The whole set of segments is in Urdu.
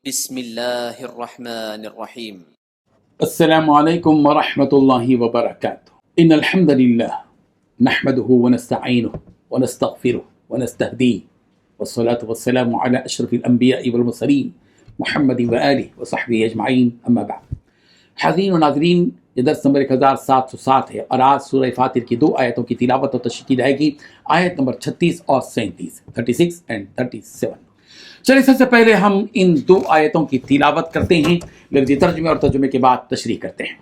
بسم اللہ الرحمن الرحیم۔ السلام علیکم ورحمۃ اللہ وبرکاتہ۔ ان الحمد للہ نحمده ونستعینه ونستغفره ونستهدیه والصلاة والسلام علی اشرف الانبیاء والمرسلین محمد وآلہ وصحبہ اجمعین، اما بعد۔ حاضرین و ناظرین، یہ درس نمبر 1707 ہے اور آج سورہ فاطر کی 2 آیتوں کی تلاوت اور تشریح کی جائے گی، آیت نمبر 36 اور 37، 36 and 37۔ چلیے سب سے پہلے ہم ان 2 آیتوں کی تلاوت کرتے ہیں، لفظی ترجمے اور ترجمے کے بعد تشریح کرتے ہیں۔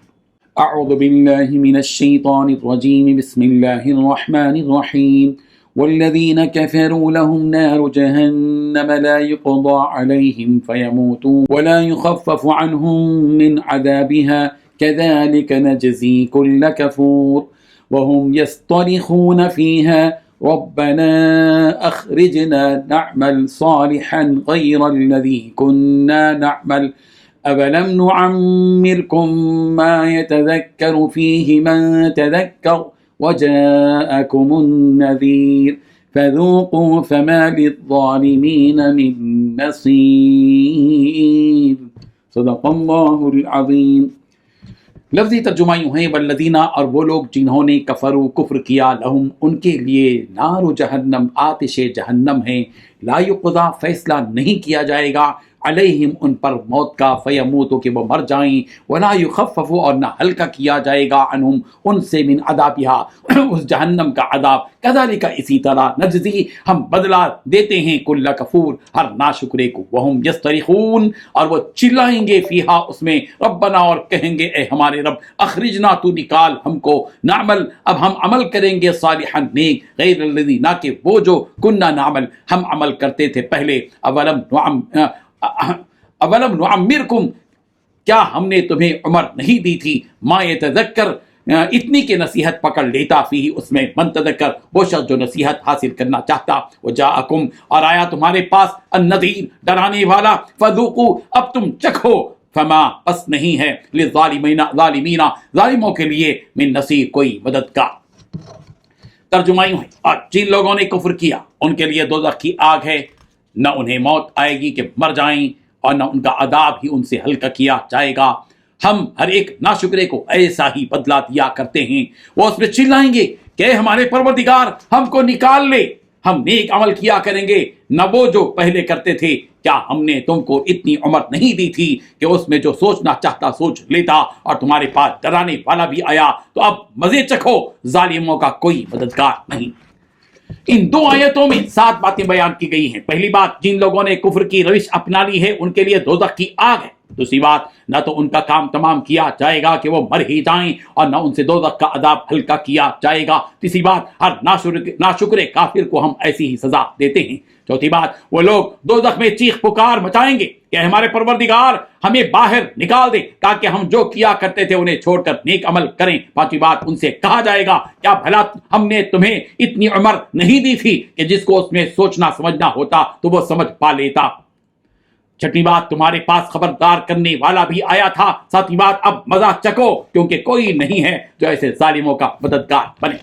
اعوذ باللہ من الشیطان الرجیم، بسم اللہ الرحمن الرحیم۔ والذین کفروا لهم نار جہنم لا يقضى عليهم فيموتوا ولا يخفف عنهم من عذابها كذلك نجزي كل كفور وهم يصطرخون فيها ربنا أخرجنا نعمل صالحا غير الذي كنا نعمل أولم نعمركم ما يتذكر فيه من تذكر وجاءكم النذير فذوقوا فما للظالمين من نصير۔ صدق اللہ العظیم۔ لفظی ترجمہ یوں ہیں، والذین، اور وہ لوگ جنہوں نے کفروا، کفر کیا، لہم، ان کے لیے، نار جہنم، آتش جہنم ہے، لا یقضی، فیصلہ نہیں کیا جائے گا، علیہم، ان پر موت کا، فیموتوا، کہ وہ مر جائیں، ولا یخفف، اور نہ ہلکا کیا جائے گا، عنہم، ان سے، من عذابہا، اس جہنم کا عذاب، کذالک، اسی طرح، نجزی، ہم بدلہ دیتے ہیں، کل کفور، ہر ناشکرے کو، وہم یصطرخون، اور وہ چلائیں گے، فیہا، اس میں، ربنا، اور کہیں گے، اے ہمارے رب، اخرجنا، تو نکال ہم کو، نعمل، اب ہم عمل کریں گے، صالحا، نیک، غیر الذی، نہ کہ وہ جو، کننا نعمل، ہم عمل کرتے تھے پہلے، اولم نعمرکم، کیا ہم نے تمہیں عمر نہیں دی تھی، ما یتذکر، اتنی کہ نصیحت پکڑ لیتا، فی، اس میں، من تذکر، وہ شخص جو نصیحت حاصل کرنا چاہتا، وجاءکم، اور آیا تمہارے پاس، النذیر، ڈرانے والا، فذوقوا، اب تم چکھو، فما، پس نہیں ہے، للظالمین، ظالموں کے لیے، من نصیر، کوئی مددگار۔ ترجمہ یوں ہے، اور جن لوگوں نے کفر کیا، ان کے لیے دوزخ کی آگ ہے، نہ انہیں موت آئے گی کہ مر جائیں، اور نہ ان کا عذاب ہی ان سے ہلکا کیا جائے گا۔ ہم ہر ایک ناشکرے کو ایسا ہی بدلہ دیا کرتے ہیں، وہ اس میں چلائیں گے کہ اے ہمارے پروردگار، ہم کو نکال لے، ہم نیک عمل کیا کریں گے، نہ وہ جو پہلے کرتے تھے، کیا ہم نے تم کو اتنی عمر نہیں دی تھی کہ اس میں جو سوچنا چاہتا سوچ لیتا، اور تمہارے پاس ڈرانے والا بھی آیا، تو اب مزے چکھو، ظالموں کا کوئی مددگار نہیں۔ ان 2 آیتوں میں 7 باتیں بیان کی گئی ہیں۔ پہلی بات، جن لوگوں نے کفر کی روش اپنا لی ہے، ان کے لیے دوزخ کی آگ ہے۔ دوسری بات، نہ تو ان کا کام تمام کیا جائے گا کہ وہ مر ہی جائیں، اور نہ ان سے دوزخ کا عذاب ہلکا کیا جائے گا۔ تیسری بات، ہر ناشکر کافر کو ہم ایسی ہی سزا دیتے ہیں۔ چوتھی بات، وہ لوگ دوزخ میں چیخ پکار مچائیں گے کہ ہمارے پروردگار، ہمیں باہر نکال دے تاکہ ہم جو کیا کرتے تھے انہیں چھوڑ کر نیک عمل کریں۔ پانچویں بات، ان سے کہا جائے گا، کیا بھلا ہم نے تمہیں اتنی عمر نہیں دی تھی کہ جس کو اس میں سوچنا سمجھنا ہوتا تو وہ سمجھ پا لیتا۔ چھٹی بات، تمہارے پاس خبردار کرنے والا بھی آیا تھا۔ ساتویں بات، اب مزہ چکو، کیونکہ کوئی نہیں ہے جو ایسے ظالموں کا مددگار بنے۔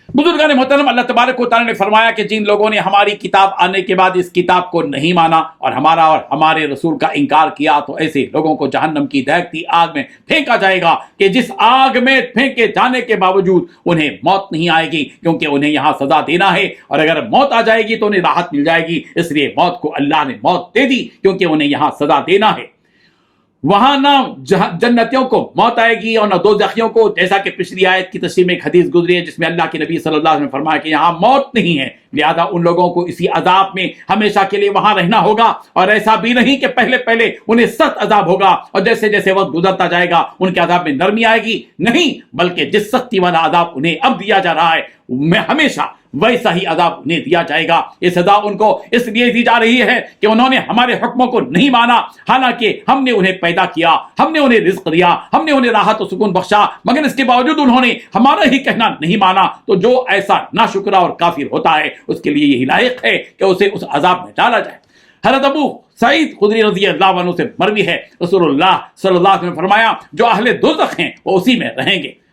بزرگان محترم، اللہ تبارک و تعالیٰ نے فرمایا کہ جن لوگوں نے ہماری کتاب آنے کے بعد اس کتاب کو نہیں مانا اور ہمارا اور ہمارے رسول کا انکار کیا، تو ایسے لوگوں کو جہنم کی دہکتی آگ میں پھینکا جائے گا، کہ جس آگ میں پھینکے جانے کے باوجود انہیں موت نہیں آئے گی، کیونکہ انہیں یہاں سزا دینا ہے، اور اگر موت آ جائے گی تو انہیں راحت مل جائے گی، اس لیے موت کو اللہ نے موت دے دی، کیونکہ انہیں یہاں سزا دینا ہے۔ وہاں نہ جنتیوں کو موت آئے گی اور نہ دوزخیوں کو، جیسا کہ پچھلی آیت کی تشریح میں ایک حدیث گزری ہے جس میں اللہ کے نبی صلی اللہ علیہ وسلم نے فرمایا کہ یہاں موت نہیں ہے، لہذا ان لوگوں کو اسی عذاب میں ہمیشہ کے لیے وہاں رہنا ہوگا، اور ایسا بھی نہیں کہ پہلے پہلے انہیں سخت عذاب ہوگا اور جیسے جیسے وقت گزرتا جائے گا ان کے عذاب میں نرمی آئے گی، نہیں، بلکہ جس سختی والا عذاب انہیں اب دیا جا رہا ہے میں ہمیشہ ویسا ہی عذاب انہیں دیا جائے گا۔ یہ سزا ان کو اس لیے دی جا رہی ہے کہ انہوں نے ہمارے حکموں کو نہیں مانا، حالانکہ ہم نے انہیں پیدا کیا، ہم نے انہیں رزق دیا، ہم نے انہیں راحت و سکون بخشا، مگر اس کے باوجود انہوں نے ہمارا ہی کہنا نہیں مانا، تو جو ایسا ناشکرا اور کافر ہوتا ہے اس کے لیے یہی لائق ہے کہ اسے اس عذاب میں ڈالا جائے۔ حضرت ابو سعید خدری رضی اللہ عنہ سے مروی ہے، رسول اللہ صلی اللہ علیہ وسلم نے فرمایا، جو اہل دوزخ ہیں وہ اسی میں رہیں گے،